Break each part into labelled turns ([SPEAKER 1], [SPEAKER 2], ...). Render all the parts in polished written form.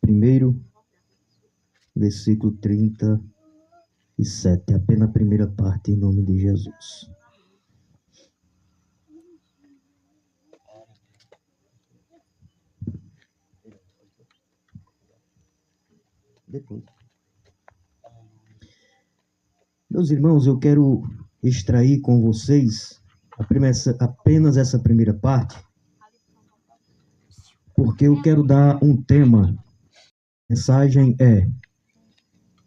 [SPEAKER 1] 1, versículo 37, apenas a primeira parte, em nome de Jesus. Depois. Meus irmãos, eu quero extrair com vocês apenas essa primeira parte, porque eu quero dar um tema. A mensagem é: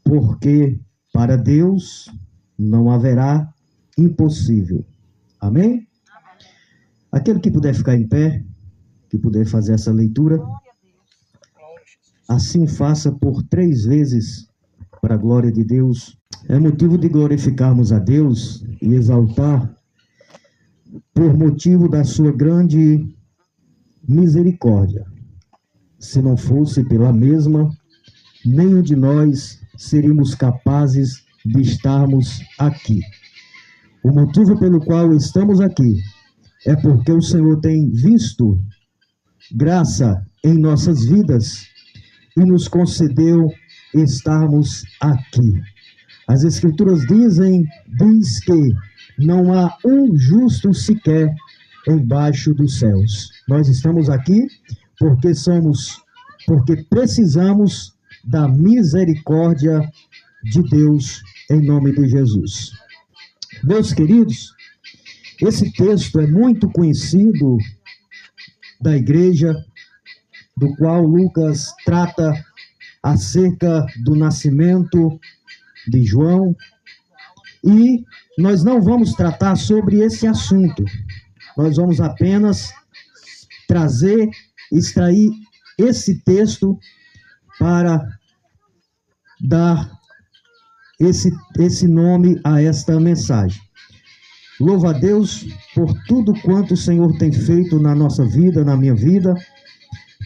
[SPEAKER 1] porque para Deus não haverá impossível. Amém? Aquele que puder ficar em pé, que puder fazer essa leitura, assim faça por 3 vezes, para a glória de Deus. É motivo de glorificarmos a Deus e exaltar por motivo da sua grande misericórdia. Se não fosse pela mesma, nenhum de nós seríamos capazes de estarmos aqui. O motivo pelo qual estamos aqui é porque o Senhor tem visto graça em nossas vidas e nos concedeu estarmos aqui. As Escrituras diz que não há um justo sequer embaixo dos céus. Nós estamos aqui porque precisamos da misericórdia de Deus em nome de Jesus. Meus queridos, esse texto é muito conhecido da igreja, do qual Lucas trata acerca do nascimento de João, e nós não vamos tratar sobre esse assunto. Nós vamos apenas extrair esse texto para dar esse nome a esta mensagem. Louvo a Deus por tudo quanto o Senhor tem feito na nossa vida, na minha vida,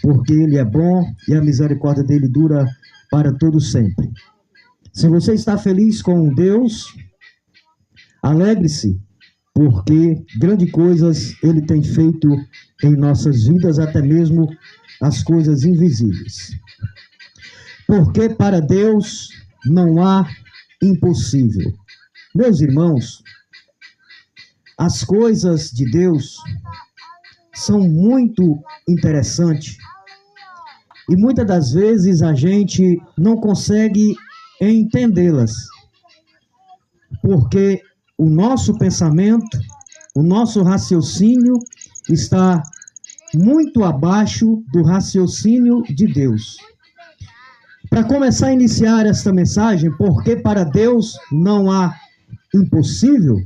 [SPEAKER 1] porque Ele é bom e a misericórdia dele dura para todo sempre. Se você está feliz com Deus, alegre-se, porque grandes coisas Ele tem feito em nossas vidas, até mesmo as coisas invisíveis. Porque para Deus não há impossível. Meus irmãos, as coisas de Deus são muito interessantes e muitas das vezes a gente não consegue entendê-las, porque o nosso pensamento, o nosso raciocínio está muito abaixo do raciocínio de Deus. Para começar a iniciar esta mensagem, porque para Deus não há impossível,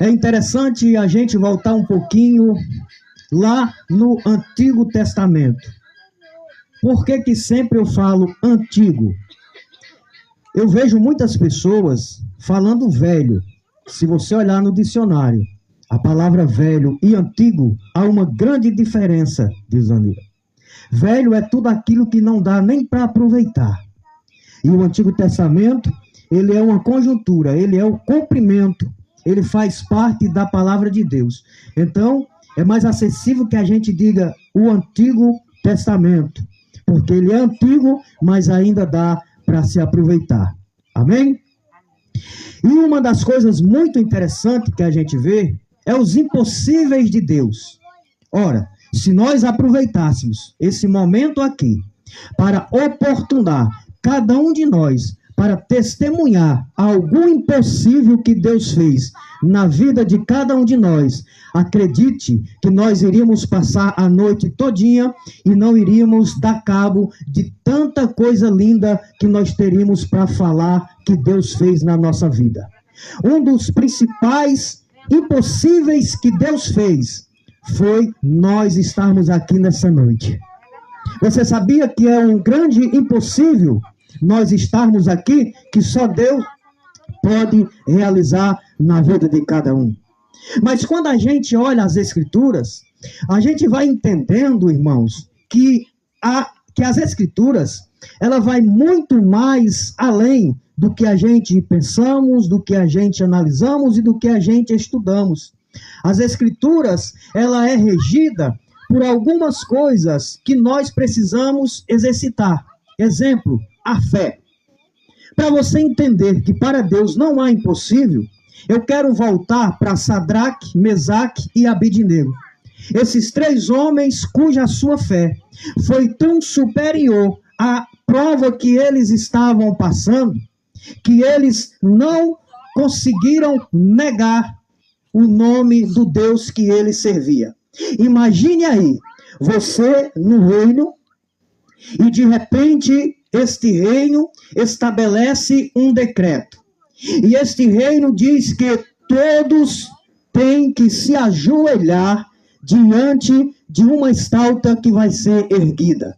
[SPEAKER 1] é interessante a gente voltar um pouquinho lá no Antigo Testamento. Por que sempre eu falo antigo? Eu vejo muitas pessoas falando velho. Se você olhar no dicionário, a palavra velho e antigo, há uma grande diferença, diz Anira. Velho é tudo aquilo que não dá nem para aproveitar. E o Antigo Testamento, ele é uma conjuntura, ele é o cumprimento, ele faz parte da palavra de Deus. Então, é mais acessível que a gente diga o Antigo Testamento, porque ele é antigo, mas ainda dá para se aproveitar. Amém? E uma das coisas muito interessantes que a gente vê é os impossíveis de Deus. Ora, se nós aproveitássemos esse momento aqui para oportunar cada um de nós para testemunhar algum impossível que Deus fez na vida de cada um de nós, acredite que nós iríamos passar a noite todinha e não iríamos dar cabo de tanta coisa linda que nós teríamos para falar que Deus fez na nossa vida. Um dos principais impossíveis que Deus fez foi nós estarmos aqui nessa noite. Você sabia que é um grande impossível nós estarmos aqui, que só Deus pode realizar na vida de cada um? Mas quando a gente olha as Escrituras, a gente vai entendendo, irmãos, que as Escrituras, ela vai muito mais além do que a gente pensamos, do que a gente analisamos e do que a gente estudamos. As Escrituras, ela é regida por algumas coisas que nós precisamos exercitar. Exemplo, a fé. Para você entender que para Deus não há impossível, eu quero voltar para Sadraque, Mesaque e Abednego. Esses 3 homens cuja sua fé foi tão superior à prova que eles estavam passando, que eles não conseguiram negar o nome do Deus que ele servia. Imagine aí, você no reino, e de repente este reino estabelece um decreto. E este reino diz que todos têm que se ajoelhar diante de uma estátua que vai ser erguida.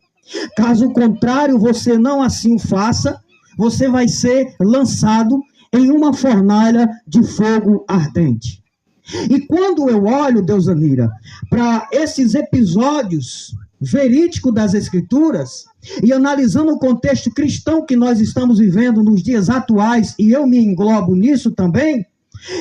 [SPEAKER 1] Caso contrário, você não assim o faça, você vai ser lançado em uma fornalha de fogo ardente. E quando eu olho, Deusanira, para esses episódios verídicos das Escrituras, e analisando o contexto cristão que nós estamos vivendo nos dias atuais, e eu me englobo nisso também,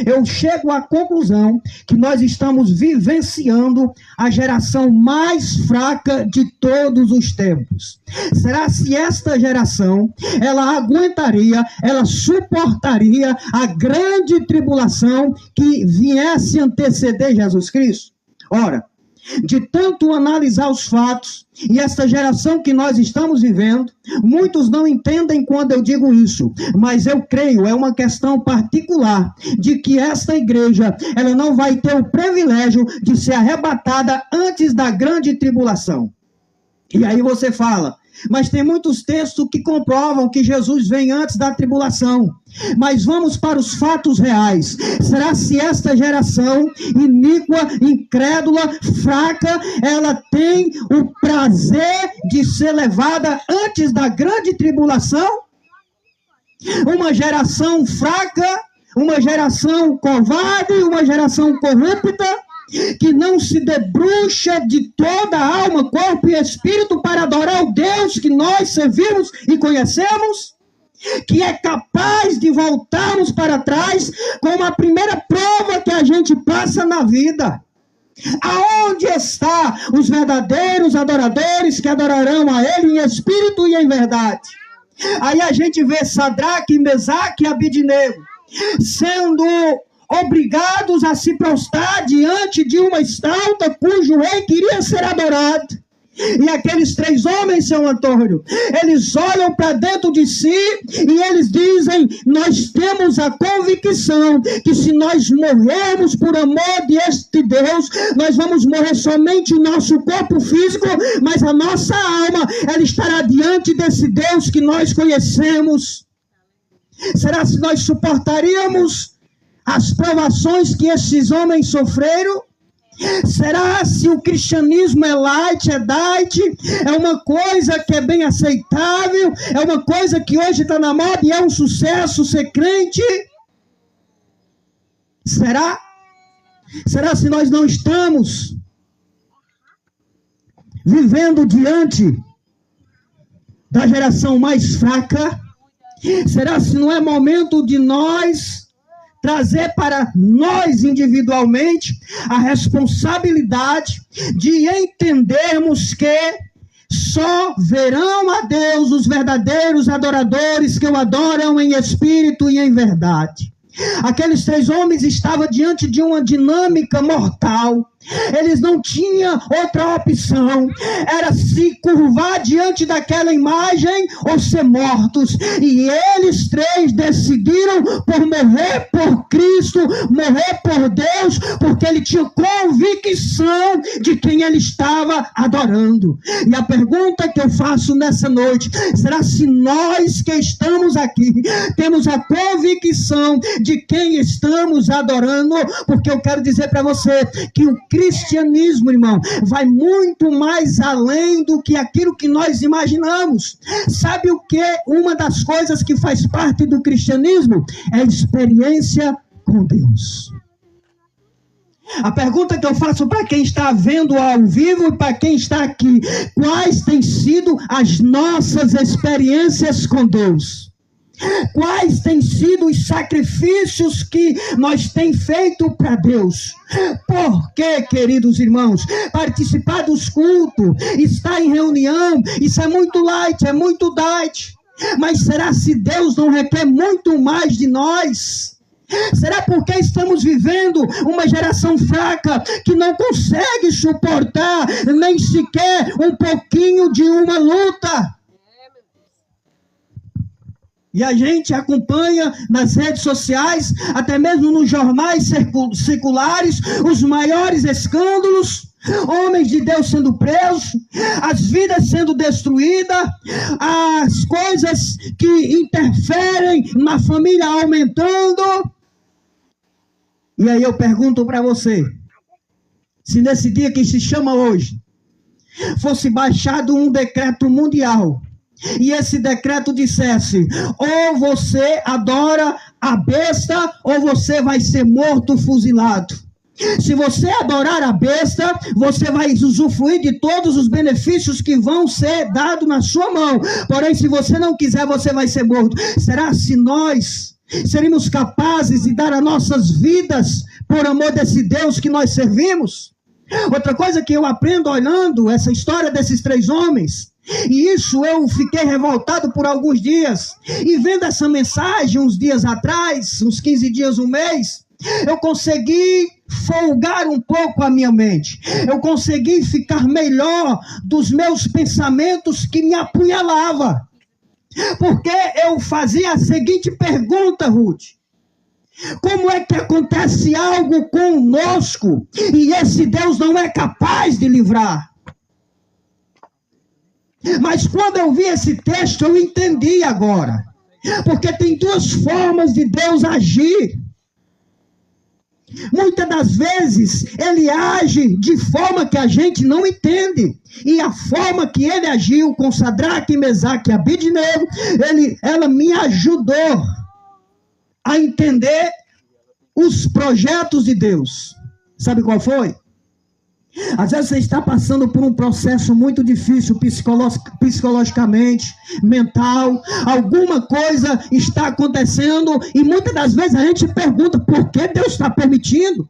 [SPEAKER 1] eu chego à conclusão que nós estamos vivenciando a geração mais fraca de todos os tempos. Será se esta geração, ela aguentaria, ela suportaria a grande tribulação que viesse anteceder Jesus Cristo? Ora, de tanto analisar os fatos, e essa geração que nós estamos vivendo, muitos não entendem quando eu digo isso, mas eu creio, é uma questão particular, de que esta igreja, ela não vai ter o privilégio de ser arrebatada antes da grande tribulação. E aí você fala, mas tem muitos textos que comprovam que Jesus vem antes da tribulação. Mas vamos para os fatos reais. Será se esta geração iníqua, incrédula, fraca, ela tem o prazer de ser levada antes da grande tribulação? Uma geração fraca, uma geração covarde, uma geração corrupta, que não se debruxa de toda a alma, corpo e espírito para adorar o Deus que nós servimos e conhecemos, que é capaz de voltarmos para trás com a primeira prova que a gente passa na vida. Aonde está os verdadeiros adoradores que adorarão a Ele em espírito e em verdade? Aí a gente vê Sadraque, Mesaque e Abednego sendo obrigados a se prostrar diante de uma estátua cujo rei queria ser adorado. E aqueles 3 homens, seu Antônio, eles olham para dentro de si e eles dizem, nós temos a convicção que se nós morrermos por amor de este Deus, nós vamos morrer somente o nosso corpo físico, mas a nossa alma, ela estará diante desse Deus que nós conhecemos. Será se nós suportaríamos as provações que esses homens sofreram? Será se o cristianismo é light, é diet, é uma coisa que é bem aceitável, é uma coisa que hoje está na moda e é um sucesso ser crente? Será? Será se nós não estamos vivendo diante da geração mais fraca? Será se não é momento de nós trazer para nós individualmente a responsabilidade de entendermos que só verão a Deus os verdadeiros adoradores que o adoram em espírito e em verdade? Aqueles 3 homens estavam diante de uma dinâmica mortal. Eles não tinham outra opção, era se curvar diante daquela imagem ou ser mortos. E eles 3 decidiram por morrer por Cristo, morrer por Deus, porque ele tinha convicção de quem ele estava adorando. E a pergunta que eu faço nessa noite, será se nós que estamos aqui temos a convicção de quem estamos adorando? Porque eu quero dizer para você que o cristianismo, irmão, vai muito mais além do que aquilo que nós imaginamos. Sabe o que? Uma das coisas que faz parte do cristianismo é a experiência com Deus. A pergunta que eu faço para quem está vendo ao vivo e para quem está aqui: quais têm sido as nossas experiências com Deus? Quais têm sido os sacrifícios que nós temos feito para Deus? Porque, queridos irmãos, participar dos cultos, estar em reunião, isso é muito light, é muito diet. Mas será se Deus não requer muito mais de nós? Será porque estamos vivendo uma geração fraca que não consegue suportar nem sequer um pouquinho de uma luta? E a gente acompanha nas redes sociais, até mesmo nos jornais seculares, os maiores escândalos, homens de Deus sendo presos, as vidas sendo destruídas, as coisas que interferem na família aumentando. E aí eu pergunto para você, se nesse dia que se chama hoje, fosse baixado um decreto mundial, e esse decreto dissesse, ou você adora a besta, ou você vai ser morto, fuzilado. Se você adorar a besta, você vai usufruir de todos os benefícios que vão ser dados na sua mão. Porém, se você não quiser, você vai ser morto. Será se nós seríamos capazes de dar as nossas vidas por amor desse Deus que nós servimos? Outra coisa que eu aprendo olhando essa história desses 3 homens, e isso eu fiquei revoltado por alguns dias, e vendo essa mensagem uns dias atrás, uns 15 dias, um mês, eu consegui folgar um pouco a minha mente, eu consegui ficar melhor dos meus pensamentos que me apunhalavam, porque eu fazia a seguinte pergunta, Ruth: como é que acontece algo conosco e esse Deus não é capaz de livrar? Mas quando eu vi esse texto, eu entendi agora. Porque tem 2 formas de Deus agir. Muitas das vezes, ele age de forma que a gente não entende. E a forma que ele agiu com Sadraque, Mesaque e Abidnego, ela me ajudou a entender os projetos de Deus. Sabe qual foi? Às vezes você está passando por um processo muito difícil psicologicamente, mental, alguma coisa está acontecendo e muitas das vezes a gente pergunta por que Deus está permitindo?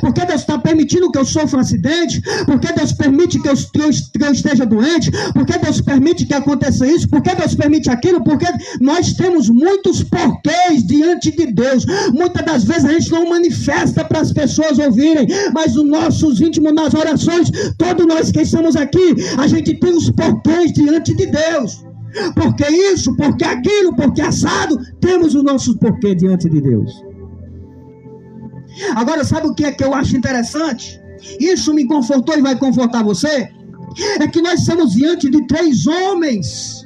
[SPEAKER 1] Por que Deus está permitindo que eu sofra um acidente? Por que Deus permite que eu esteja doente? Por que Deus permite que aconteça isso? Por que Deus permite aquilo? Porque nós temos muitos porquês diante de Deus. Muitas das vezes a gente não manifesta para as pessoas ouvirem, mas nos nossos íntimos, nas orações, todos nós que estamos aqui, a gente tem os porquês diante de Deus. Porque isso, porque aquilo, porque assado, temos os nossos porquês diante de Deus. Agora, sabe o que é que eu acho interessante? Isso me confortou e vai confortar você. É que nós estamos diante de 3 homens,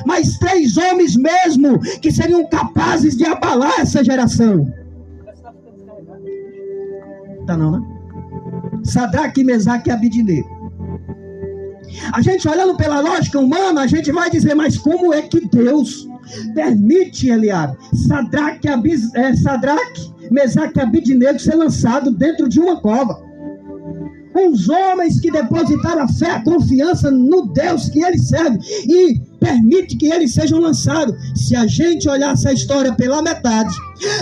[SPEAKER 1] mas 3 homens mesmo, que seriam capazes de abalar essa geração. Tá não, né? Sadraque, Mesaque e Abidnego. A gente olhando pela lógica humana, a gente vai dizer, mas como é que Deus permite, Eliabe, Sadraque, Mesaque e Abidnego ser lançado dentro de uma cova? Uns homens que depositaram a fé, a confiança no Deus que ele serve e permite que eles sejam lançados. Se a gente olhasse a história pela metade,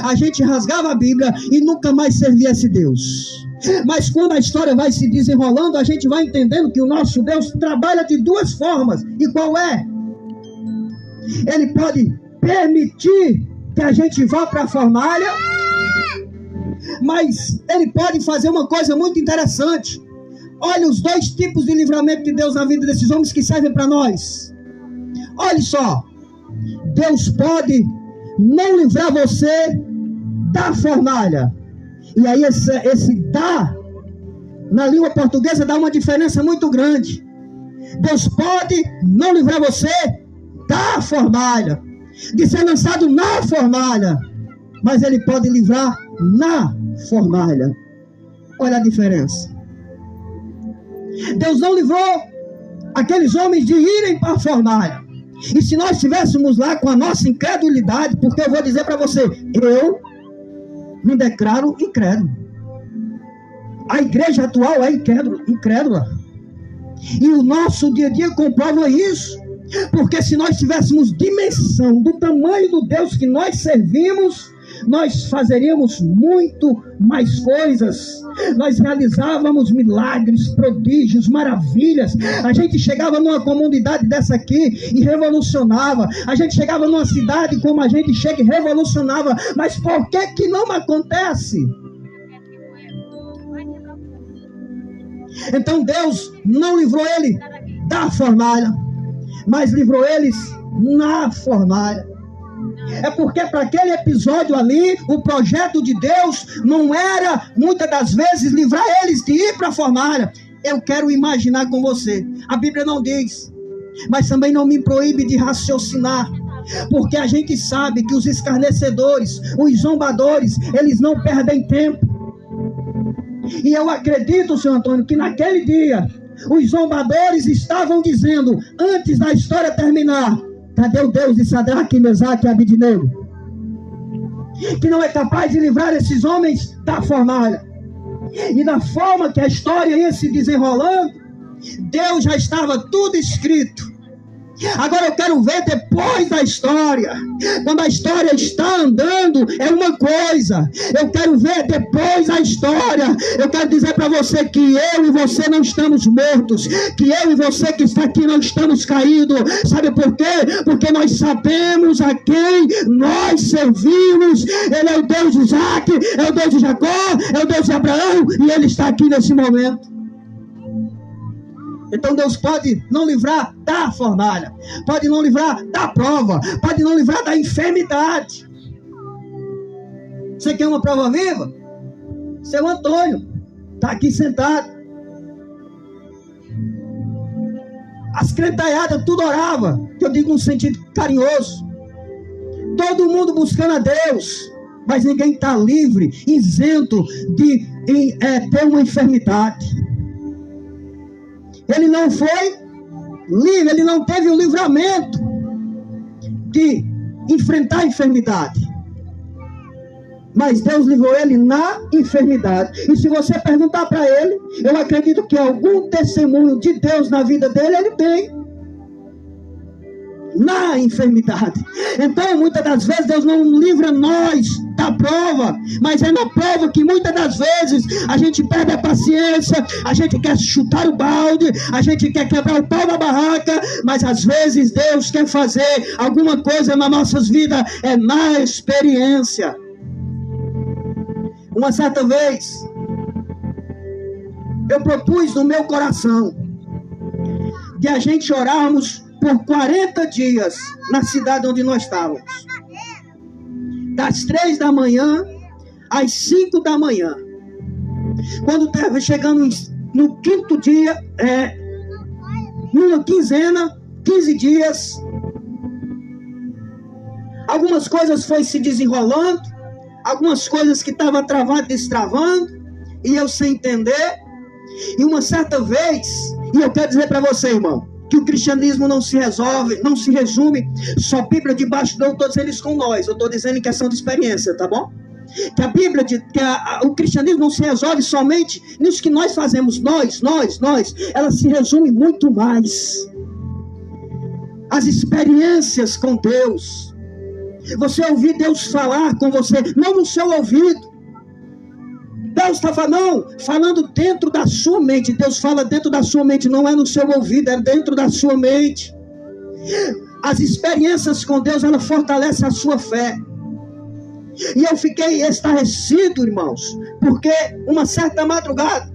[SPEAKER 1] a gente rasgava a Bíblia e nunca mais servia esse Deus. Mas quando a história vai se desenrolando, a gente vai entendendo que o nosso Deus trabalha de 2 formas. E qual é? Ele pode permitir que a gente vá para a fornalha, mas ele pode fazer uma coisa muito interessante. Olha os 2 tipos de livramento de Deus na vida desses homens que servem para nós. Olha só, Deus pode não livrar você da fornalha. E aí esse dá, na língua portuguesa, dá uma diferença muito grande. Deus pode não livrar você da fornalha, de ser lançado na fornalha, mas ele pode livrar na fornalha. Olha a diferença. Deus não livrou aqueles homens de irem para a fornalha. E se nós estivéssemos lá com a nossa incredulidade, porque eu vou dizer para você, eu me declaro incrédulo. A igreja atual é incrédula. E o nosso dia a dia comprova isso. Porque se nós tivéssemos dimensão do tamanho do Deus que nós servimos, nós fazeríamos muito mais coisas. Nós realizávamos milagres, prodígios, maravilhas. A gente chegava numa comunidade dessa aqui e revolucionava. A gente chegava numa cidade como a gente chega e revolucionava. Mas por que que não acontece? Então Deus não livrou ele da fornalha, mas livrou eles na fornalha. É porque para aquele episódio ali, o projeto de Deus não era, muitas das vezes, livrar eles de ir para a fornalha. Eu quero imaginar com você. A Bíblia não diz, mas também não me proíbe de raciocinar. Porque a gente sabe que os escarnecedores, os zombadores, eles não perdem tempo. E eu acredito, senhor Antônio, que naquele dia, os zombadores estavam dizendo, antes da história terminar: cadê o Deus de Sadraque, Mesaque e Abednego? Que não é capaz de livrar esses homens da fornalha. E da forma que a história ia se desenrolando, Deus já estava tudo escrito. Agora eu quero ver depois da história. Quando a história está andando, é uma coisa. Eu quero ver depois da história. Eu quero dizer para você que eu e você não estamos mortos. Que eu e você que está aqui não estamos caídos. Sabe por quê? Porque nós sabemos a quem nós servimos. Ele é o Deus de Isaac, é o Deus de Jacó, é o Deus de Abraão. E Ele está aqui nesse momento. Então Deus pode não livrar da fornalha, pode não livrar da prova, pode não livrar da enfermidade. Você quer uma prova viva? Seu Antônio está aqui sentado. As crentaiadas tudo orava, que eu digo num sentido carinhoso. Todo mundo buscando a Deus, mas ninguém está livre, isento de ter uma enfermidade. Ele não foi livre, ele não teve o livramento de enfrentar a enfermidade. Mas Deus livrou ele na enfermidade. E se você perguntar para ele, eu acredito que algum testemunho de Deus na vida dele, ele tem. Na enfermidade. Então, muitas das vezes, Deus não livra nós da prova, mas é na prova que muitas das vezes a gente perde a paciência, a gente quer chutar o balde, a gente quer quebrar o pau da barraca, mas às vezes Deus quer fazer alguma coisa nas nossas vidas, é na experiência. Uma certa vez, eu propus no meu coração de a gente orarmos por 40 dias na cidade onde nós estávamos. Das 3 da manhã às 5 da manhã. Quando estava chegando no 5º dia, numa quinzena, 15 dias, algumas coisas foi se desenrolando, algumas coisas que estavam travadas, destravando, e eu sem entender. E uma certa vez, e eu quero dizer para você, irmão, que o cristianismo não se resolve, não se resume só Bíblia debaixo, não estou dizendo isso com nós, eu estou dizendo em questão de experiência, tá bom? Que a Bíblia, o cristianismo não se resolve somente nisso que nós fazemos, nós, ela se resume muito mais. As experiências com Deus, você ouvir Deus falar com você, não no seu ouvido. Deus está falando dentro da sua mente. Deus fala dentro da sua mente, não é no seu ouvido, é dentro da sua mente. As experiências com Deus, ela fortalece a sua fé. E eu fiquei estarrecido, irmãos, porque uma certa madrugada,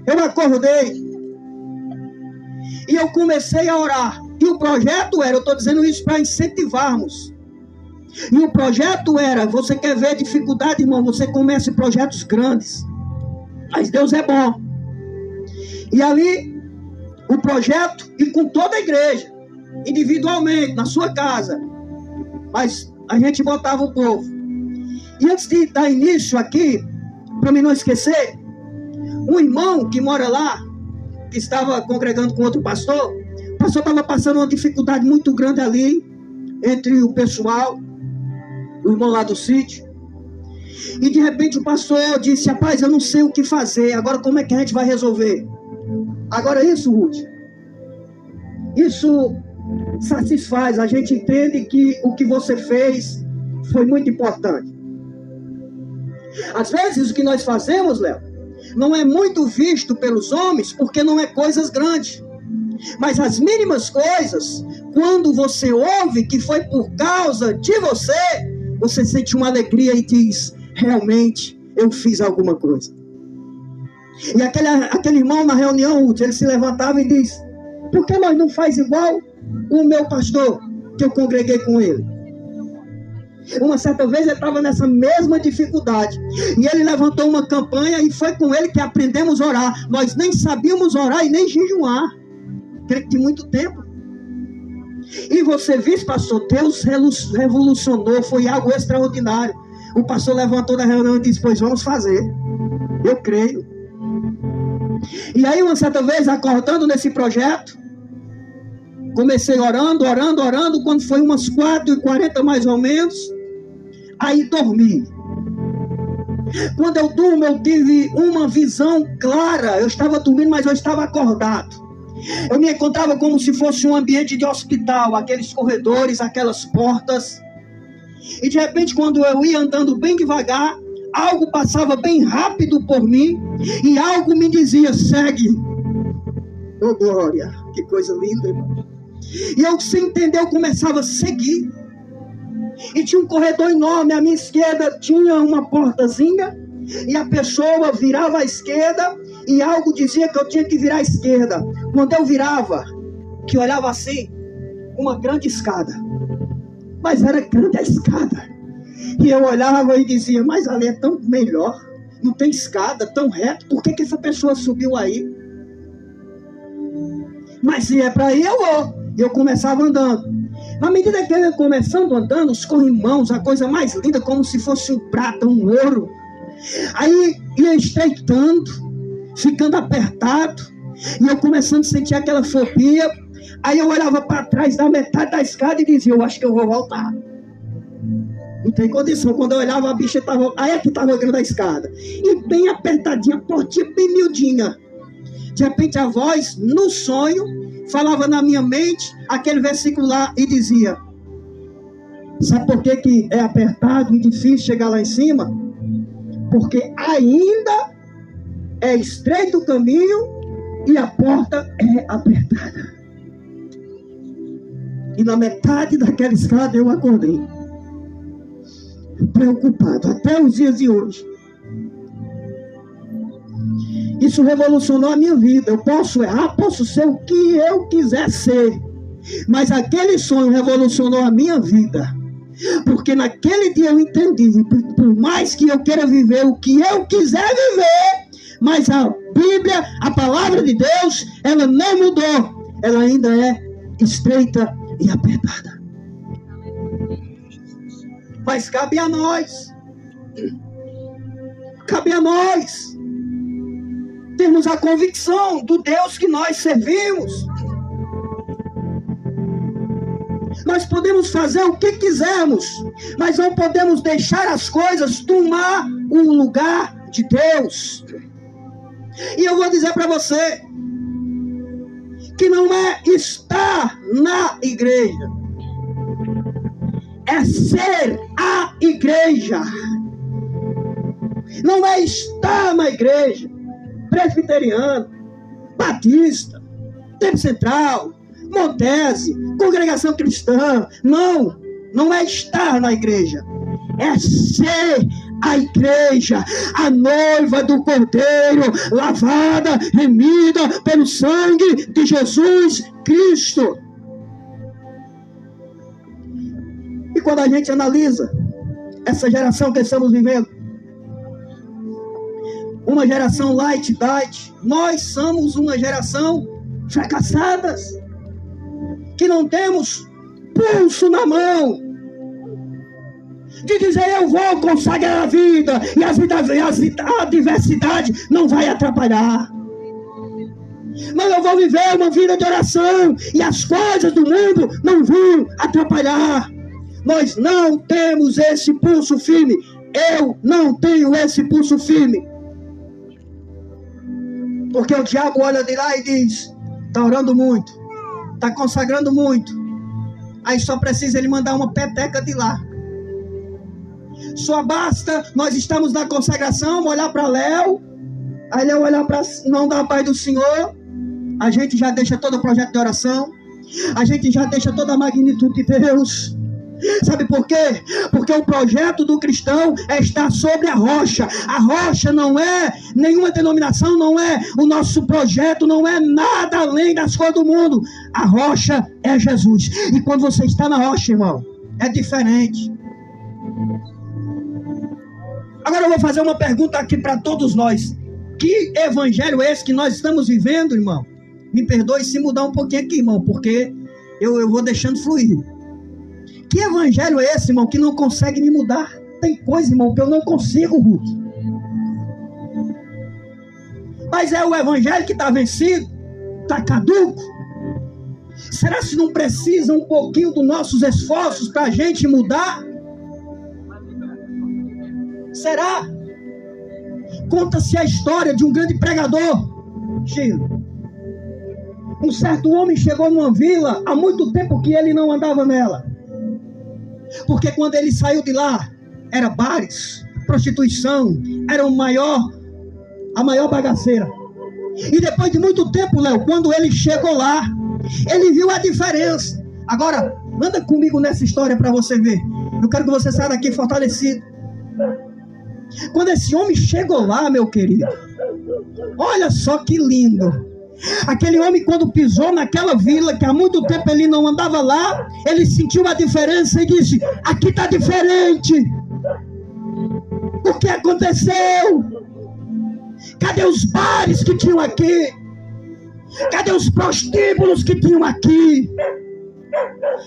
[SPEAKER 1] eu acordei e eu comecei a orar. E o projeto era, eu estou dizendo isso para incentivarmos. E o projeto era, você quer ver dificuldade, irmão, você comece projetos grandes. Mas Deus é bom. E ali, o projeto, e com toda a igreja, individualmente, na sua casa. Mas a gente botava o povo. E antes de dar início aqui, para mim não esquecer, um irmão que mora lá, que estava congregando com outro pastor, o pastor estava passando uma dificuldade muito grande ali, entre o pessoal, o irmão lá do sítio. E de repente o pastor disse: rapaz, eu não sei o que fazer, agora como é que a gente vai resolver? Agora é isso, Ruth. isso satisfaz, a gente entende que o que você fez foi muito importante. Às vezes o que nós fazemos, Léo, não é muito visto pelos homens porque não é coisas grandes. Mas as mínimas coisas, quando você ouve que foi por causa de você, você sente uma alegria e diz, realmente eu fiz alguma coisa. E aquele irmão na reunião, ele se levantava e diz, por que nós não faz igual o meu pastor, que eu congreguei com ele? Uma certa vez ele estava nessa mesma dificuldade e ele levantou uma campanha e foi com ele que aprendemos a orar. Nós nem sabíamos orar e nem jejuar, creio que de muito tempo. E você viu, pastor, Deus revolucionou, foi algo extraordinário. O pastor levantou da reunião e disse, pois vamos fazer, eu creio. E aí uma certa vez, acordando nesse projeto, comecei orando, quando foi umas 4h40 mais ou menos, aí dormi. Quando eu durmo, eu tive uma visão clara, eu estava dormindo, mas eu estava acordado. Eu me encontrava como se fosse um ambiente de hospital, aqueles corredores, aquelas portas, e de repente quando eu ia andando bem devagar, algo passava bem rápido por mim, e algo me dizia, segue. Oh glória, que coisa linda, irmão. E eu, sem entender, eu começava a seguir. E tinha um corredor enorme, à minha esquerda tinha uma portazinha, e a pessoa virava à esquerda, e algo dizia que eu tinha que virar à esquerda. Quando eu virava, que olhava assim, uma grande escada. Mas era grande a escada. E eu olhava e dizia, mas ali é tão melhor, não tem escada, tão reto, por que essa pessoa subiu aí? Mas se é para ir, eu vou. E eu começava andando. Na medida que eu ia começando andando, os corrimãos, a coisa mais linda, como se fosse um prata, um ouro. Aí ia estreitando, ficando apertado, e eu começando a sentir aquela fobia. Aí eu olhava para trás da metade da escada e dizia, eu acho que eu vou voltar. Não tem condição. Quando eu olhava, a bicha estava, aí é que estava grande a escada. E bem apertadinha, a portinha bem miudinha. De repente a voz, no sonho, falava na minha mente aquele versículo lá e dizia, sabe por que é apertado e difícil chegar lá em cima? Porque ainda é estreito o caminho e a porta é apertada. E na metade daquela escada eu acordei, preocupado, até os dias de hoje. Isso revolucionou a minha vida. Eu posso errar, posso ser o que eu quiser ser, mas aquele sonho revolucionou a minha vida. Porque naquele dia eu entendi, por mais que eu queira viver o que eu quiser viver, mas a Bíblia, a palavra de Deus, ela não mudou. Ela ainda é estreita e apertada. Mas cabe a nós termos a convicção do Deus que nós servimos. Nós podemos fazer o que quisermos, mas não podemos deixar as coisas tomar o lugar de Deus. E eu vou dizer para você que não é estar na igreja, é ser a igreja. Não é estar na igreja presbiteriana, batista, Tempo Central, Montese, congregação cristã. Não é estar na igreja, é ser a igreja, a noiva do Cordeiro, lavada, remida pelo sangue de Jesus Cristo. E quando a gente analisa essa geração que estamos vivendo, uma geração light, nós somos uma geração fracassadas, que não temos pulso na mão, de dizer eu vou consagrar a vida, e a adversidade não vai atrapalhar. Mas eu vou viver uma vida de oração, e as coisas do mundo não vão atrapalhar. Nós não temos esse pulso firme. Eu não tenho esse pulso firme. Porque o diabo olha de lá e diz, está orando muito, está consagrando muito. Aí só precisa ele mandar uma peteca de lá. Só basta nós estamos na consagração, olhar para Léo, aí Léo olhar para não da paz do Senhor, a gente já deixa todo o projeto de oração, a gente já deixa toda a magnitude de Deus. Sabe por quê? Porque o projeto do cristão é estar sobre a rocha. A rocha não é nenhuma denominação, não é o nosso projeto, não é nada além das coisas do mundo. A rocha é Jesus. E quando você está na rocha, irmão, é diferente. Agora eu vou fazer uma pergunta aqui para todos nós. Que evangelho é esse que nós estamos vivendo, irmão? Me perdoe se mudar um pouquinho aqui, irmão, porque eu vou deixando fluir. Que evangelho é esse, irmão, que não consegue me mudar? Tem coisa, irmão, que eu não consigo, Ruth. Mas é o evangelho que está vencido, está caduco. Será que não precisa um pouquinho dos nossos esforços para a gente mudar? Será? Conta-se a história de um grande pregador, Gil. Um certo homem chegou numa vila há muito tempo que ele não andava nela. Porque quando ele saiu de lá, era bares, prostituição, era a maior bagaceira. E depois de muito tempo, Léo, quando ele chegou lá, ele viu a diferença. Agora, anda comigo nessa história para você ver. Eu quero que você saia daqui fortalecido. Quando esse homem chegou lá, meu querido, olha só que lindo. Aquele homem, quando pisou naquela vila, que há muito tempo ele não andava lá, ele sentiu a diferença e disse: aqui está diferente. O que aconteceu? Cadê os bares que tinham aqui? Cadê os prostíbulos que tinham aqui?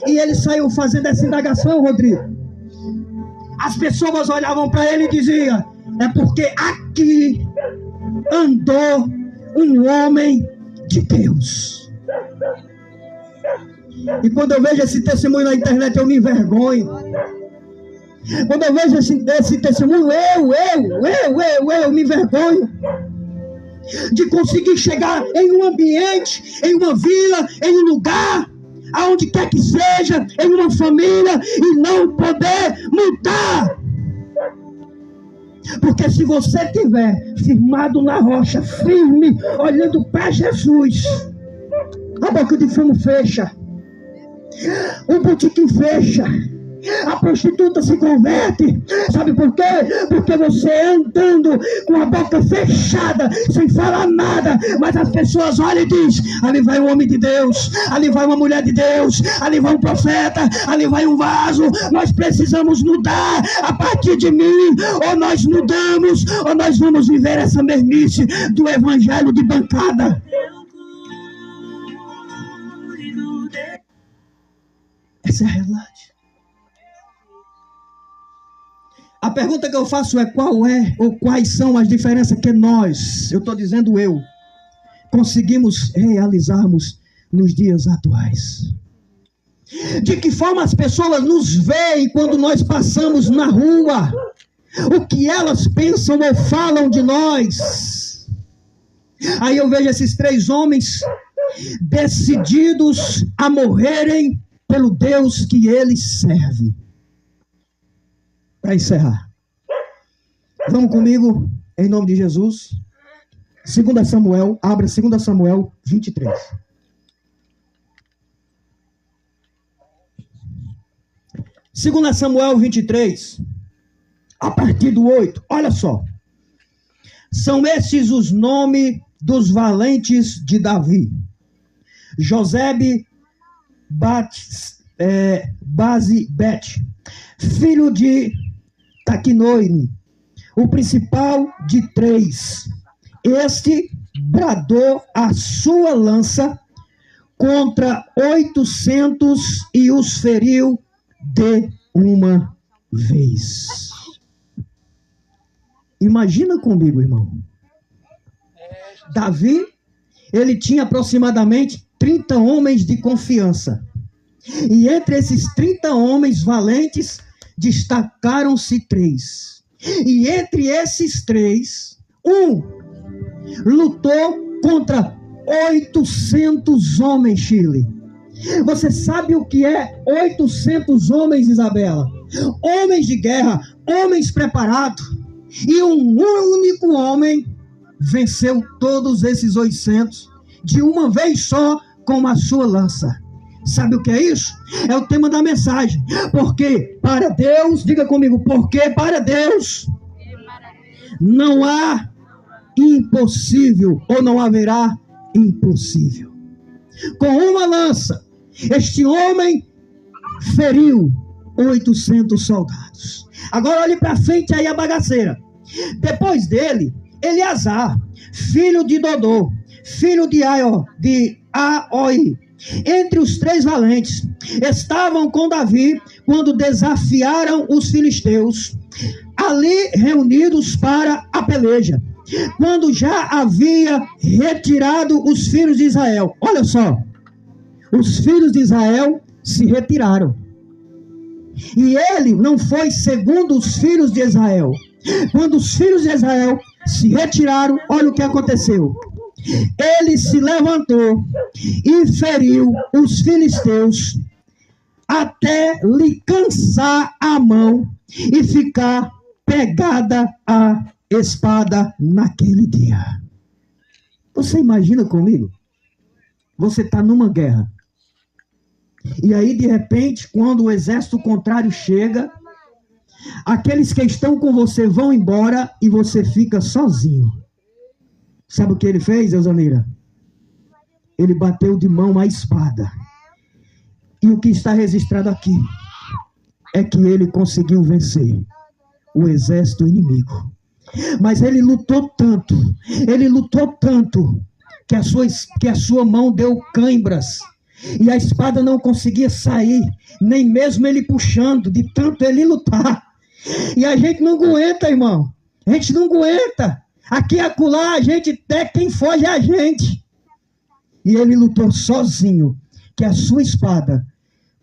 [SPEAKER 1] E ele saiu fazendo essa indagação, Rodrigo. As pessoas olhavam para ele e diziam: é porque aqui andou um homem de Deus. E quando eu vejo esse testemunho na internet, eu me envergonho. Quando eu vejo esse testemunho, eu me envergonho de conseguir chegar em um ambiente, em uma vila, em um lugar, aonde quer que seja, em uma família, e não poder mudar. Porque se você estiver firmado na rocha, firme, olhando para Jesus, a boca de fumo fecha, o botequim fecha, a prostituta se converte. Sabe por quê? Porque você andando com a boca fechada, sem falar nada, mas as pessoas olham e dizem: ali vai um homem de Deus, ali vai uma mulher de Deus, ali vai um profeta, ali vai um vaso. Nós precisamos mudar a partir de mim. Ou nós mudamos, ou nós vamos viver essa mermice do evangelho de bancada. Essa é a realidade. A pergunta que eu faço é: qual é ou quais são as diferenças que nós, eu estou dizendo conseguimos realizarmos nos dias atuais? De que forma as pessoas nos veem quando nós passamos na rua? O que elas pensam ou falam de nós? Aí eu vejo esses 3 homens decididos a morrerem pelo Deus que eles servem. Para encerrar, vamos comigo, em nome de Jesus, 2 Samuel, abra 2 Samuel 23. Segunda Samuel 23, a partir do 8, olha só. São esses os nomes dos valentes de Davi: Josebe Basibete, filho de Taquinoine, o principal de 3. Este bradou a sua lança contra 800 e os feriu de uma vez. Imagina comigo, irmão. Davi, ele tinha aproximadamente 30 homens de confiança. E entre esses 30 homens valentes, destacaram-se 3. E entre esses 3, um lutou contra 800 homens, Chile. Você sabe o que é 800 homens, Isabela? Homens de guerra, homens preparados. E um único homem venceu todos esses 800 de uma vez só com a sua lança. Sabe o que é isso? É o tema da mensagem. Porque para Deus, diga comigo, porque para Deus não há impossível, ou não haverá impossível. Com uma lança, este homem feriu 800 soldados. Agora olhe para frente aí a bagaceira. Depois dele, Eleazar, filho de Dodô, filho de Aoi, entre os 3 valentes, estavam com Davi quando desafiaram os filisteus, ali reunidos para a peleja, quando já havia retirado os filhos de Israel. Olha só, os filhos de Israel se retiraram. E ele não foi segundo os filhos de Israel. Quando os filhos de Israel se retiraram, olha o que aconteceu. Ele se levantou e feriu os filisteus até lhe cansar a mão e ficar pegada a espada naquele dia. Você imagina comigo? Você está numa guerra. E aí, de repente, quando o exército contrário chega, aqueles que estão com você vão embora e você fica sozinho. Sabe o que ele fez, Elzaneira? Ele bateu de mão a espada. E o que está registrado aqui é que ele conseguiu vencer o exército inimigo. Mas ele lutou tanto, que a sua mão deu cãibras. E a espada não conseguia sair, nem mesmo ele puxando, de tanto ele lutar. E a gente não aguenta, irmão. A gente não aguenta. Aqui e acolá, a gente até quem foge é a gente. E ele lutou sozinho, que a sua espada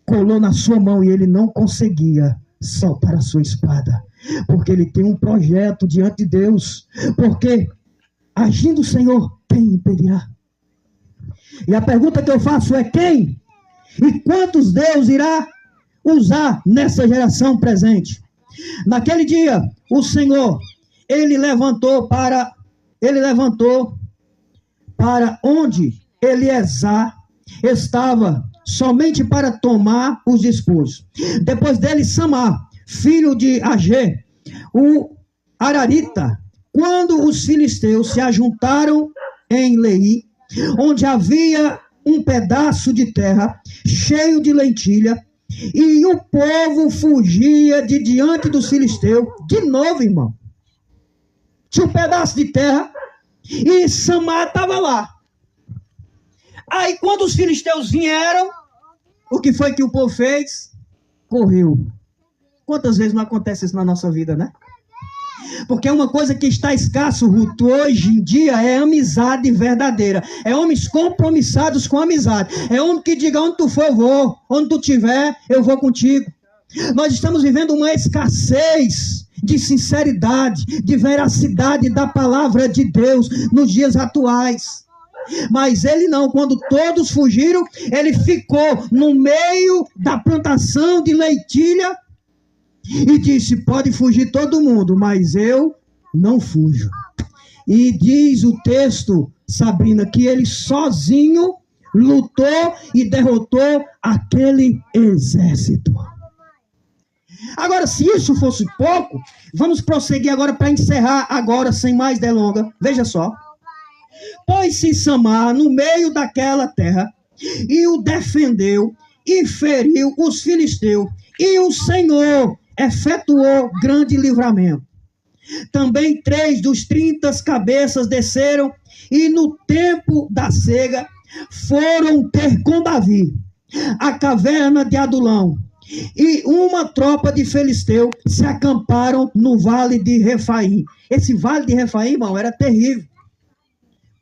[SPEAKER 1] colou na sua mão e ele não conseguia soltar a sua espada. Porque ele tem um projeto diante de Deus. Porque, agindo o Senhor, quem impedirá? E a pergunta que eu faço é quem? E quantos Deus irá usar nessa geração presente? Naquele dia, o Senhor, ele levantou para onde Eleazar estava, somente para tomar os despojos. Depois dele, Samar, filho de Agé, o Ararita, quando os filisteus se ajuntaram em Lei, onde havia um pedaço de terra cheio de lentilha, e o povo fugia de diante dos filisteus. De novo, irmão, tinha um pedaço de terra e Samar estava lá. Aí quando os filisteus vieram, o que foi que o povo fez? Correu. Quantas vezes não acontece isso na nossa vida, né? Porque uma coisa que está escasso, Ruth, hoje em dia é amizade verdadeira. É homens compromissados com amizade. É homem que diga, onde tu for eu vou. Onde tu estiver, eu vou contigo. Nós estamos vivendo uma escassez de sinceridade, de veracidade da palavra de Deus nos dias atuais. Mas ele não, quando todos fugiram, ele ficou no meio da plantação de lentilha e disse, pode fugir todo mundo, mas eu não fujo. E diz o texto, Sabrina, que ele sozinho lutou e derrotou aquele exército. Agora, se isso fosse pouco, vamos prosseguir agora para encerrar agora, sem mais delonga. Veja só. Pôs-se Samar no meio daquela terra e o defendeu e feriu os filisteus. E o Senhor efetuou grande livramento. Também 3 dos 30 cabeças desceram e no tempo da cega foram ter com Davi a caverna de Adulão. E uma tropa de filisteu se acamparam no vale de Refaim. Esse vale de Refaim, irmão, era terrível.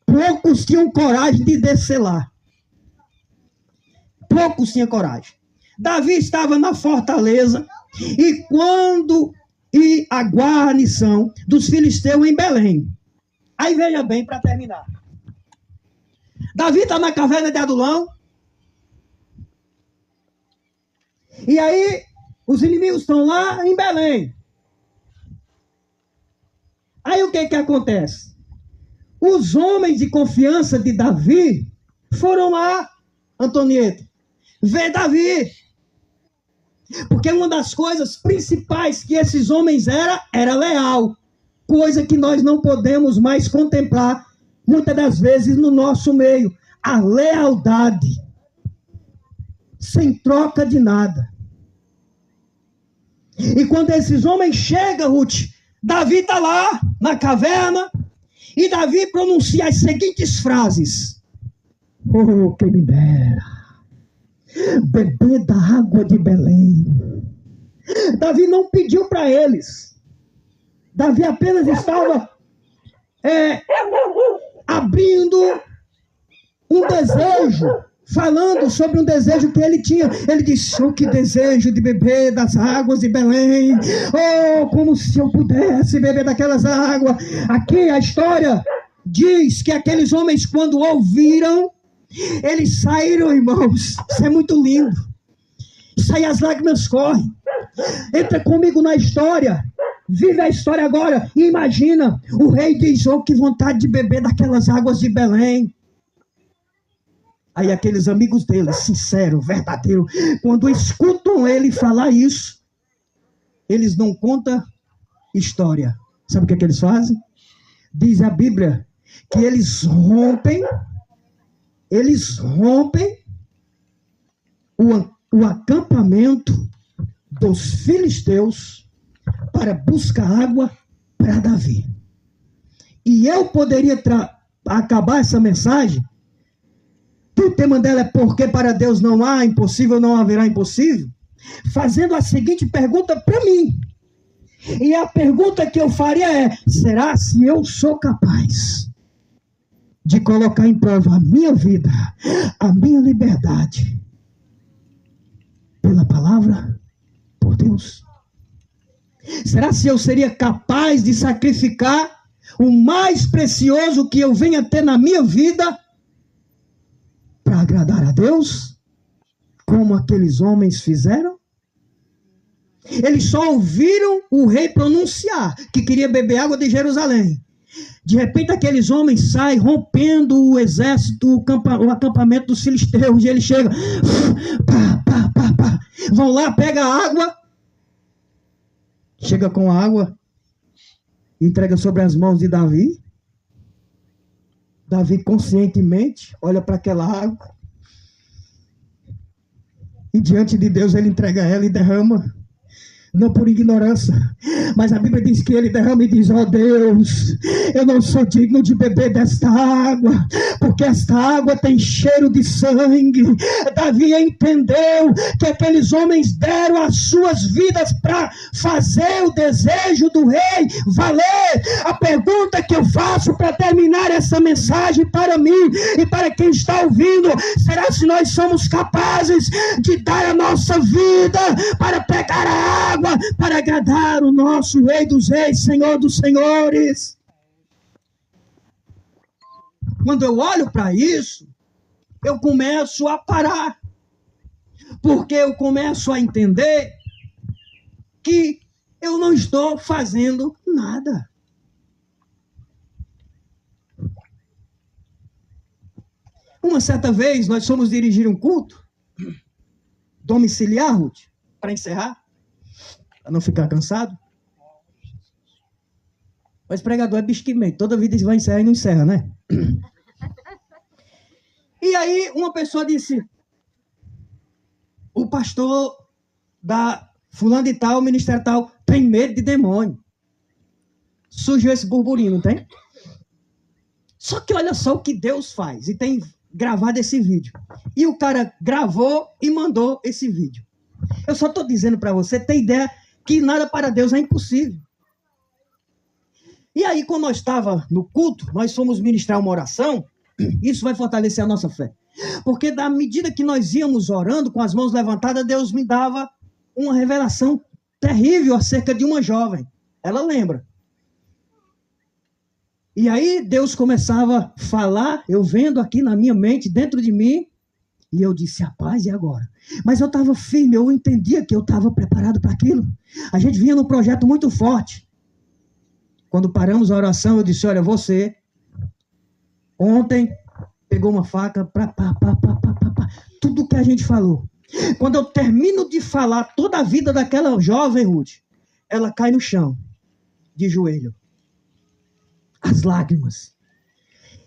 [SPEAKER 1] Poucos tinham coragem de descer lá. Poucos tinham coragem. Davi estava na fortaleza e a guarnição dos filisteus em Belém. Aí veja bem para terminar. Davi está na caverna de Adulão. E aí, os inimigos estão lá em Belém. Aí o que acontece? Os homens de confiança de Davi foram lá, Antonieta, ver Davi. Porque uma das coisas principais que esses homens era leal. Coisa que nós não podemos mais contemplar, muitas das vezes, no nosso meio. A lealdade. Sem troca de nada. E quando esses homens chegam, Ruth, Davi está lá, na caverna, e Davi pronuncia as seguintes frases. Oh, quem me dera beber da água de Belém. Davi não pediu para eles. Davi apenas estava abrindo um desejo, falando sobre um desejo que ele tinha. Ele disse, oh, que desejo de beber das águas de Belém. Oh, como se eu pudesse beber daquelas águas. Aqui a história diz que aqueles homens, quando ouviram, eles saíram, irmãos. Isso é muito lindo. Isso aí as lágrimas correm. Entra comigo na história. Vive a história agora. E imagina, o rei diz, oh, que vontade de beber daquelas águas de Belém. Aí aqueles amigos dele, sincero, verdadeiro, quando escutam ele falar isso, eles não contam história. Sabe o que eles fazem? Diz a Bíblia que eles rompem o acampamento dos filisteus para buscar água para Davi. E eu poderia acabar essa mensagem. O tema dela é porque para Deus não há impossível, não haverá impossível. Fazendo a seguinte pergunta para mim. E a pergunta que eu faria é, será se eu sou capaz de colocar em prova a minha vida, a minha liberdade, pela palavra, por Deus? Será se eu seria capaz de sacrificar o mais precioso que eu venha ter na minha vida para agradar a Deus, como aqueles homens fizeram? Eles só ouviram o rei pronunciar que queria beber água de Jerusalém. De repente aqueles homens saem rompendo o exército, o acampamento dos filisteus, e eles chegam, vão lá, pega a água, chega com a água, entrega sobre as mãos de Davi. Davi conscientemente olha para aquela água e diante de Deus ele entrega ela e derrama. Não por ignorância, mas a Bíblia diz que ele derrama e diz, ó Deus, eu não sou digno de beber desta água, porque esta água tem cheiro de sangue. Davi entendeu que aqueles homens deram as suas vidas para fazer o desejo do rei valer. A pergunta que eu faço para terminar essa mensagem para mim e para quem está ouvindo, será se nós somos capazes de dar a nossa vida para pegar a água, para agradar o nosso Rei dos Reis, Senhor dos Senhores? Quando eu olho para isso, eu começo a parar, porque eu começo a entender que eu não estou fazendo nada. Uma certa vez, nós fomos dirigir um culto domiciliar, Ruth, para encerrar, para não ficar cansado. Mas pregador é bicho que mente. Toda vida vai encerrar e não encerra, né? E aí uma pessoa disse, o pastor da fulano de tal, ministério tal, tem medo de demônio. Surgiu esse burburinho, não tem? Só que olha só o que Deus faz. E tem gravado esse vídeo. E o cara gravou e mandou esse vídeo. Eu só estou dizendo para você ter ideia que nada para Deus é impossível. E aí, quando nós estávamos no culto, nós fomos ministrar uma oração, isso vai fortalecer a nossa fé. Porque da medida que nós íamos orando, com as mãos levantadas, Deus me dava uma revelação terrível acerca de uma jovem. Ela lembra. E aí Deus começava a falar, eu vendo aqui na minha mente, dentro de mim, E eu disse, rapaz, e agora? Mas eu estava firme, eu entendia que eu estava preparado para aquilo. A gente vinha num projeto muito forte. Quando paramos a oração, eu disse, olha, você, ontem, pegou uma faca, tudo que a gente falou. Quando eu termino de falar toda a vida daquela jovem Ruth, ela cai no chão, de joelho. As lágrimas.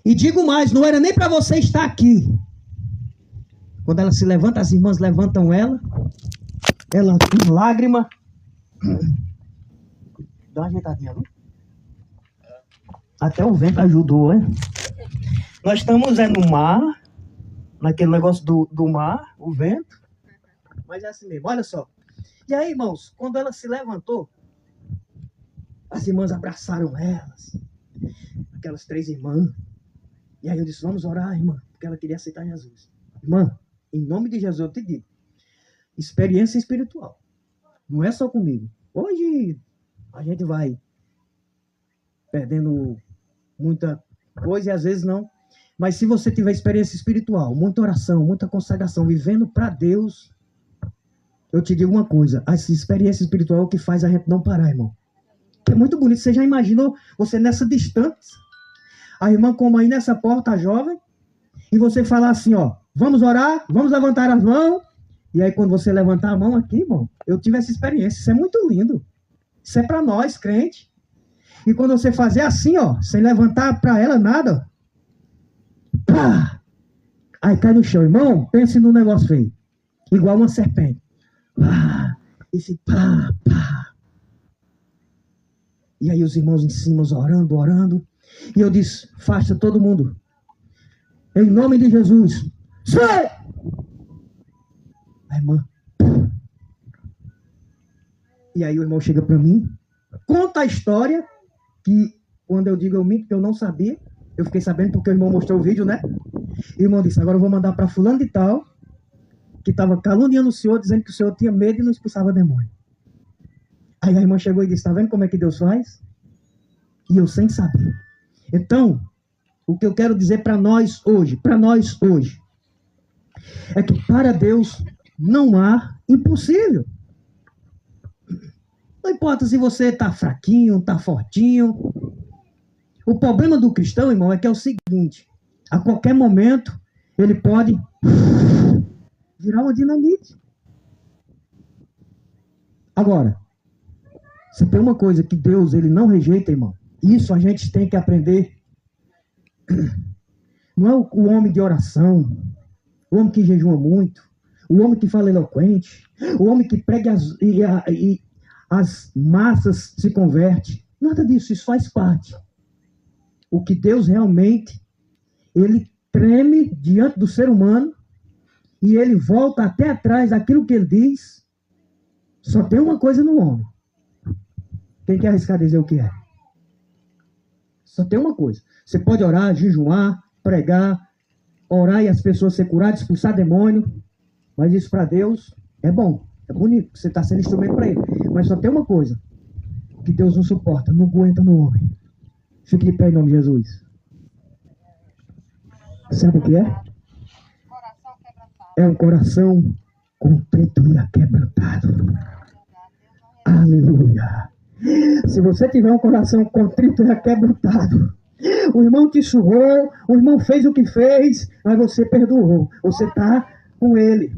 [SPEAKER 1] E digo mais, não era nem para você estar aqui. Quando ela se levanta, as irmãs levantam ela com lágrima. Dá uma ajeitadinha ali. Até o vento ajudou, hein? Nós estamos no mar, naquele negócio do mar, o vento. Mas é assim mesmo, olha só. E aí, irmãos, quando ela se levantou, as irmãs abraçaram elas. Aquelas 3 irmãs. E aí eu disse, vamos orar, irmã, porque ela queria aceitar Jesus. Irmã, em nome de Jesus eu te digo, experiência espiritual. Não é só comigo. Hoje a gente vai perdendo muita coisa e às vezes não. Mas se você tiver experiência espiritual, muita oração, muita consagração, vivendo para Deus, eu te digo uma coisa, essa experiência espiritual é o que faz a gente não parar, irmão. É muito bonito. Você já imaginou você nessa distância? A irmã como aí nessa porta, a jovem, e você falar assim, ó, vamos orar, vamos levantar as mãos. E aí quando você levantar a mão aqui, irmão, eu tive essa experiência. Isso é muito lindo. Isso é para nós, crente. E quando você fazer assim, ó, sem levantar para ela nada, pá, aí cai no chão. Irmão, pense num negócio feio. Igual uma serpente. Pá, esse pá, pá. E aí os irmãos em cima orando. E eu disse, afasta todo mundo. Em nome de Jesus. Sai! A irmã. E aí o irmão chega para mim, conta a história, que quando eu digo eu minto, que eu não sabia. Eu fiquei sabendo porque o irmão mostrou o vídeo, né? E o irmão disse, agora eu vou mandar para fulano de tal, que estava caluniando o senhor, dizendo que o senhor tinha medo e não expulsava demônio. Aí a irmã chegou e disse, tá vendo como é que Deus faz? E eu sem saber. Então, o que eu quero dizer para nós hoje, é que para Deus não há impossível. Não importa se você está fraquinho, está fortinho. O problema do cristão, irmão, é que é o seguinte, a qualquer momento ele pode virar uma dinamite. Agora, se tem uma coisa que Deus ele não rejeita, irmão, isso a gente tem que aprender. Não é o homem de oração, o homem que jejua muito, o homem que fala eloquente, o homem que prega e as massas se convertem. Nada disso, isso faz parte. O que Deus realmente, ele treme diante do ser humano e ele volta até atrás daquilo que ele diz. Só tem uma coisa no homem. Quem quer arriscar dizer o que é? Só tem uma coisa. Você pode orar, jejuar, pregar, orar e as pessoas ser curadas, expulsar demônio. Mas isso para Deus é bom, é bonito. Você está sendo instrumento para ele. Mas só tem uma coisa que Deus não suporta, não aguenta no homem. Fique de pé em nome de Jesus. Sabe o que é? É um coração contrito e aquebrantado. Aleluia. Se você tiver um coração contrito e aquebrantado, o irmão te surrou, o irmão fez o que fez, mas você perdoou. Você está com ele.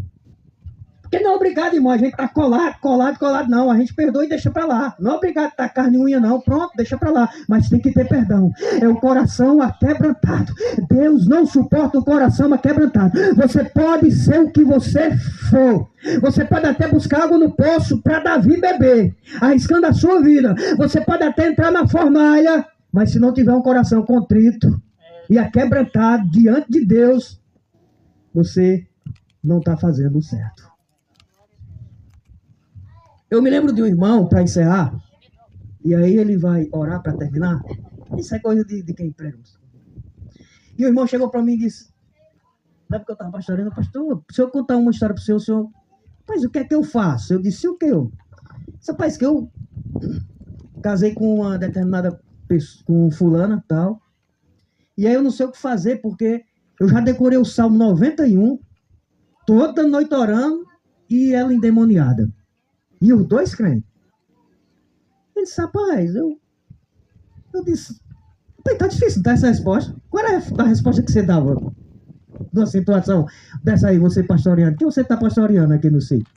[SPEAKER 1] Porque não é obrigado, irmão, a gente está colado, não. A gente perdoa e deixa para lá. Não é obrigado a estar carne e unha, não. Pronto, deixa para lá. Mas tem que ter perdão. É o coração aquebrantado. Deus não suporta o coração aquebrantado. Você pode ser o que você for. Você pode até buscar água no poço para Davi beber, arriscando a sua vida. Você pode até entrar na fornalha, mas se não tiver um coração contrito e aquebrantado diante de Deus, você não está fazendo certo. Eu me lembro de um irmão, para encerrar, e aí ele vai orar para terminar. Isso é coisa de quem prega. E o irmão chegou para mim e disse, na época eu estava pastoreando, pastor, se eu contar uma história para o senhor, mas o que é que eu faço? Eu disse, o que eu? Rapaz, que eu casei com uma determinada pessoa, com fulana e tal, e aí eu não sei o que fazer, porque eu já decorei o Salmo 91, toda noite orando e ela endemoniada. E os dois crentes. Ele disse, rapaz, eu disse, tá difícil dar essa resposta. Qual era a resposta que você dava numa situação dessa aí, você pastoreando? Que você está pastoreando aqui no sítio?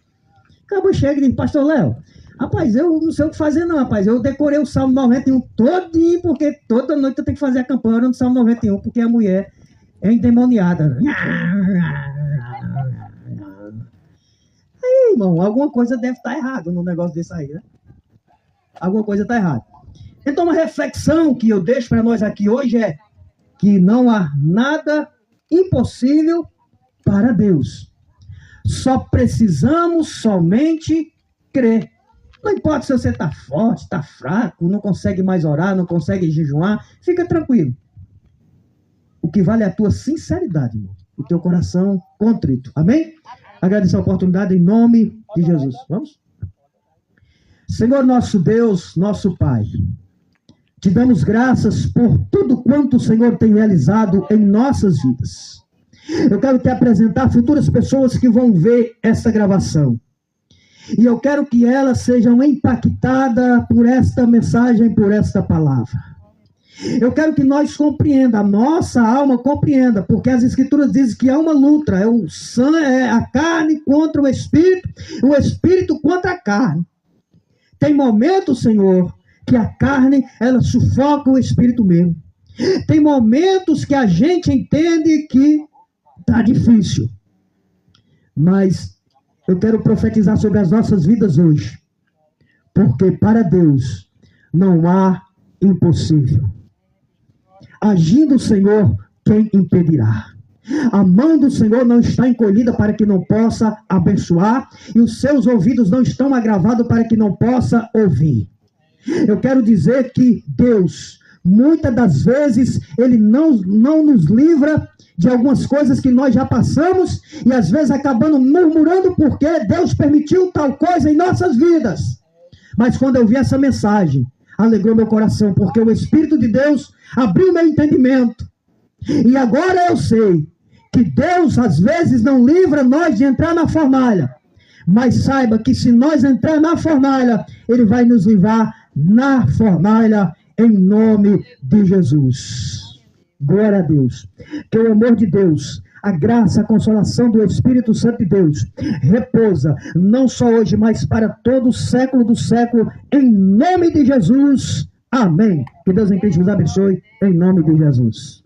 [SPEAKER 1] Acabou, chega e diz, pastor Léo, rapaz, eu não sei o que fazer não, rapaz. Eu decorei o Salmo 91 todinho, porque toda noite eu tenho que fazer a campanha no Salmo 91, porque a mulher é endemoniada. Aí, irmão, alguma coisa deve estar errada no negócio desse aí, né? Alguma coisa está errada. Então, uma reflexão que eu deixo para nós aqui hoje é que não há nada impossível para Deus. Só precisamos somente crer. Não importa se você está forte, está fraco, não consegue mais orar, não consegue jejuar, fica tranquilo. O que vale é a tua sinceridade, irmão, o teu coração contrito. Amém? Agradeço a oportunidade em nome de Jesus. Vamos? Senhor nosso Deus, nosso Pai, te damos graças por tudo quanto o Senhor tem realizado em nossas vidas. Eu quero te apresentar futuras pessoas que vão ver essa gravação. E eu quero que elas sejam impactadas por esta mensagem, por esta palavra. Eu quero que nós compreenda, a nossa alma compreenda, porque as Escrituras dizem que há uma luta, é a carne contra o espírito contra a carne. Tem momentos, Senhor, que a carne, ela sufoca o espírito mesmo. Tem momentos que a gente entende que está difícil. Mas eu quero profetizar sobre as nossas vidas hoje. Porque para Deus não há impossível. Agindo o Senhor, quem impedirá? A mão do Senhor não está encolhida para que não possa abençoar, e os seus ouvidos não estão agravados para que não possa ouvir. Eu quero dizer que Deus, muitas das vezes, Ele não nos livra de algumas coisas que nós já passamos, e às vezes acabamos murmurando porque Deus permitiu tal coisa em nossas vidas. Mas quando eu vi essa mensagem, alegrou meu coração, porque o Espírito de Deus abriu meu entendimento. E agora eu sei que Deus às vezes não livra nós de entrar na fornalha. Mas saiba que se nós entrar na fornalha, Ele vai nos livrar na fornalha em nome de Jesus. Glória a Deus. Que o amor de Deus, a graça, a consolação do Espírito Santo de Deus repousa, não só hoje, mas para todo o século do século, em nome de Jesus. Amém. Que Deus em Cristo nos abençoe, em nome de Jesus.